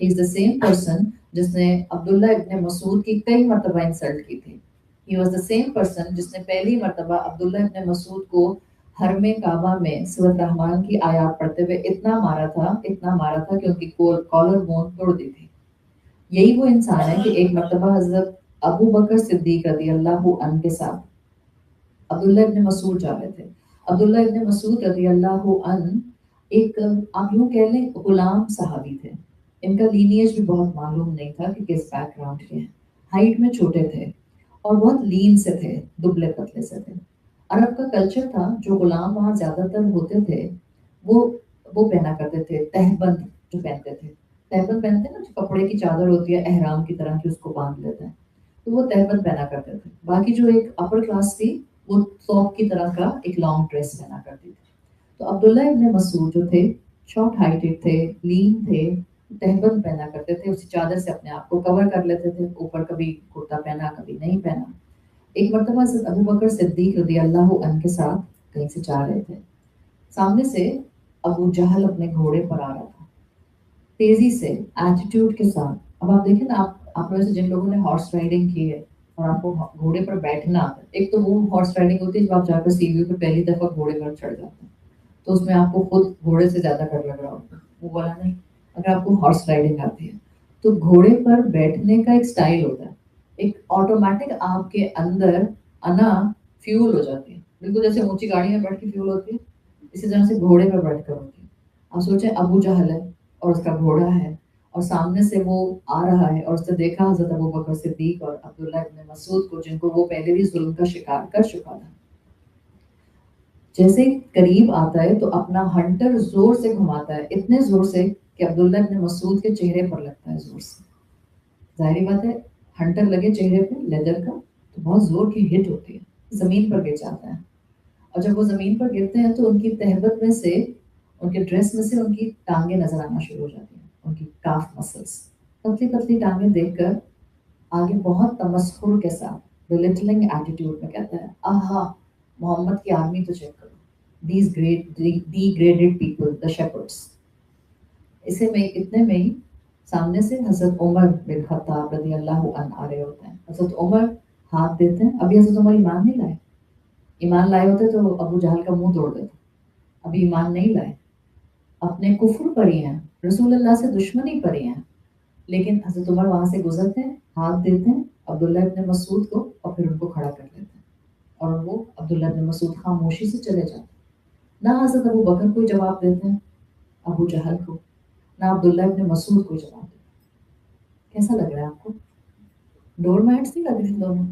He is the same person जिसने अब्दुल्ला इब्न मसूद की कई मरतबा इंसल्ट की थी. He was the same person जिसने पहली मरतबा अब्दुल्ला इब्न मसूद को हरमे काबा में सूरत रहमान की आयत पढ़ते हुए इतना मारा था कि उनकी कॉलर बोन तोड़ दी थी. यही वो इंसान है कि एक मरतबा हजरत अबू बकर सिद्दीक रदी अल्लाह अन्हु के साथ अब्दुल्ला इब्न मसूद जा रहे थे. अब्दुल्ला इब्न मसूद रदी अल्लाह अन्हु एक आप यूं कह लें गुलाम सहाबी थे. इनका लीनियज भी बहुत मालूम नहीं था कि किस बैकग्राउंड के हैं. हाइट में छोटे थे और बहुत लीन से थे, दुबले पतले से थे. अरब का कल्चर था, जो गुलाम वहाँ ज्यादातर होते थे वो पहना करते थे तहबंद, जो पहनते थे. तहबंद पहनते हैं ना, जो कपड़े की चादर होती है एहराम की तरह की, उसको बांध लेते हैं, तो वो तहबंद पहना करते थे. बाकी जो एक अपर क्लास थी वो फ्रॉक की तरह का एक लॉन्ग ड्रेस पहना करती थी. तो अब्दुल्ला इब्न मसूद जो थे शॉर्ट हाइटेड थे, लीन थे, तहबंद पहना करते थे, उसी चादर से अपने आप को कवर कर लेते थे. ऊपर कभी कुर्ता पहना, कभी नहीं पहना. एक मरतबा हज़रत अबू बकर सिद्दीक रज़ी अल्लाह अन्हु के साथ कहीं से जा रहे थे. सामने से अबू जहल अपने घोड़े पर आ रहा था, तेजी से, एटीट्यूड के साथ. अब आप देखें ना, आप में से जिन लोगों ने हॉर्स राइडिंग की है और आपको घोड़े पर बैठना आता है, एक तो वो हॉर्स राइडिंग होती है जब आप जाकर सीढ़ियों पे पहली दफा घोड़े पर चढ़ जाते हैं, तो उसमें आपको खुद घोड़े से ज्यादा डर लग रहा होता है. वो बोला नहीं, अगर आपको हॉर्स राइडिंग आती है तो घोड़े पर बैठने का एक स्टाइल होता है, एक ऑटोमेटिक आपके अंदर अना फ्यूल हो जाती है, बिल्कुल जैसे ऊंची गाड़ी में बैठ के फ्यूल होती है, इसी तरह से घोड़े पर बैठ कर होती है. आप सोचें अबू जहल है और उसका घोड़ा है और सामने से वो आ रहा है और उसने देखा हजरत अबू बकर सिद्दीक और अब्दुल्ला इब्न मसूद को, जिनको वो पहले भी जुल्म का शिकार कर चुका था. जैसे करीब आता है तो अपना हंटर जोर से घुमाता है, इतने जोर से कि अब्दुल्ला इब्न मसूद के चेहरे पर लगता है जोर से. जाहिर बात है, हंटर लगे चेहरे पे लेदर का तो बहुत जोर की हिट होती है, जमीन पर गिर जाता है. और जब वो जमीन पर गिरते हैं तो उनकी तहबत में से, उनके ड्रेस में से उनकी टांगे नजर आना शुरू हो जाती हैं, उनकी काफ मसल्स, पतली पतली टांगे देखकर आगे बहुत तमस्खुर के साथ बिलिटलिंग एटीट्यूड में कहता है, आहा मोहम्मद की आर्मी तो चेक करो, these great degraded people the shepherds. इसे में इतने में ही सामने से हजरत उमर बिन खत्ताब रज़ी अल्लाह अन्हु आ रहे होते हैं. हजरत उमर हाथ देते हैं. अभी हजरत उमर ईमान नहीं लाए, ईमान लाए होते तो अबू जहल का मुंह तोड़ देते. अभी ईमान नहीं लाए, अपने कुफ्र पर ही हैं, रसूलुल्लाह से दुश्मनी पर ही हैं. लेकिन हजरत उमर वहां से गुजरते हैं, हाथ देते हैं अब्दुल्ला इब्न मसूद को और फिर उनको खड़ा कर लेते हैं और वो अब्दुल्ला इब्न मसूद खामोशी से चले जाते हैं. ना हजरत अबू बकर को जवाब देते हैं अबू जहल को, ना अब्दुल्ला इब्न मसूद को जवाब देते हैं. कैसा लग रहा है आपको? डोरमैट्स नहीं लग रहे दोनों?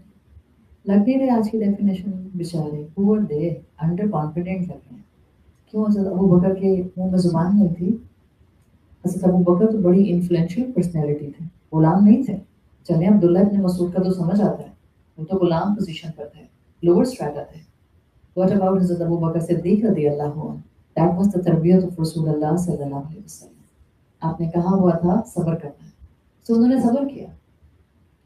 लग नहीं रहे आज की डेफिनेशन में? बेचारे पुअर दे, अंडर कॉन्फिडेंट लग रहे हैं. क्यों? हजरत अबू बकर के मुंह में जुबान नहीं थी. हजरत अबू बकर तो बड़ी इन्फ्लुएंशियल पर्सनैलिटी थे, गुलाम नहीं थे. चले अब्दुल्ला इब्न मसूद का तो समझ आता है, वो तो गुलाम पोजीशन पर थे, लोअर स्ट्रेटा थे. व्हाट अबाउट हजरत अबू बकर सिद्दीक रज़ियल्लाहु अन्हु? दैट वाज द तरबियत ऑफ रसूलुल्लाह सल्लल्लाहु अलैहि वसल्लम. आपने कहा हुआ था सब्र करना है, तो उन्होंने सब्र किया.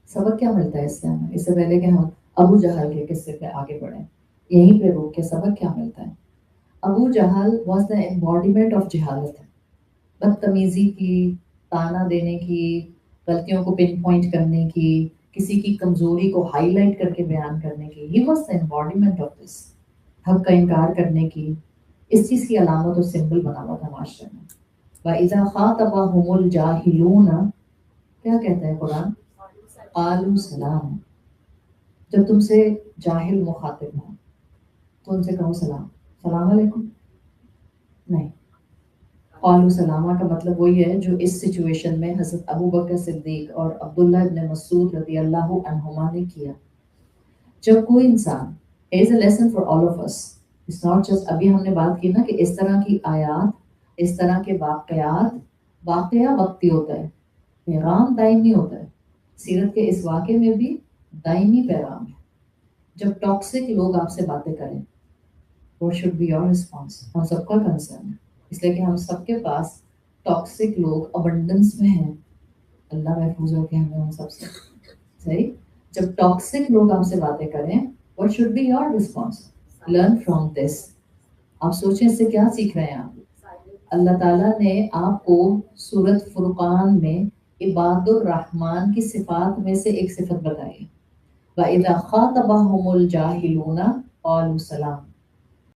सबक क्या मिलता है इससे हमें? इससे पहले कि हम अबू जहल के किस्से पे आगे बढ़ें, यहीं पे रुक के सबक क्या मिलता है? अबू जहल वाज द एम्बॉडीमेंट ऑफ जहालत, बदतमीजी की, ताना देने की, गलतियों को पिन पॉइंट करने की, किसी की कमजोरी को हाईलाइट करके बयान करने की. He was the embodiment of this. हक का इनकार करने की, इस चीज की अलामत और सिंबल बना हुआ था माशरे में. वइज़ा खातबहुमुल जाहिलून, क्या कहता है कुरान? आलू सलाम. जब तुमसे जाहिल मुखातिब हो तो उनसे कहो सलाम, सलाम अलैकुम नहीं. आलू सलामा का मतलब वही है जो इस सिचुएशन में हजरत अबू बकर सिद्दीक और अब्दुल्ला इब्न मसूद रज़ी अल्लाह अन्हुमा ने किया. जब कोई इंसान, is a lesson for all of us, it's not just, अभी हमने बात की ना कि इस तरह की आयात, इस तरह के वाकयात, वाकया वक्ती होता है, पैगाम दायमी होता है. सीरत के इस वाक़े में भी दायमी पैगाम है. जब टॉक्सिक लोग आपसे बातें करें, what should be your response? हम सबका कंसर्न है, इसलिए कि हम सबके पास टॉक्सिक लोग अबंडेंस में हैं. अल्लाह महफूज रखे हमें उन सबसे. सही. जब टॉक्सिक लोग आपसे बातें करें, what should be your response? Learn from this. आप सोचें इससे क्या सीख रहे हैं आप? اللہ تعالیٰ نے آپ کو سورت فرقان میں عباد الرحمن کی صفات میں سے ایک صفت بتائی ہے، وَإِذَا خَاطَبَهُمُ الْجَاهِلُونَ قَالُوا سَلَامًا،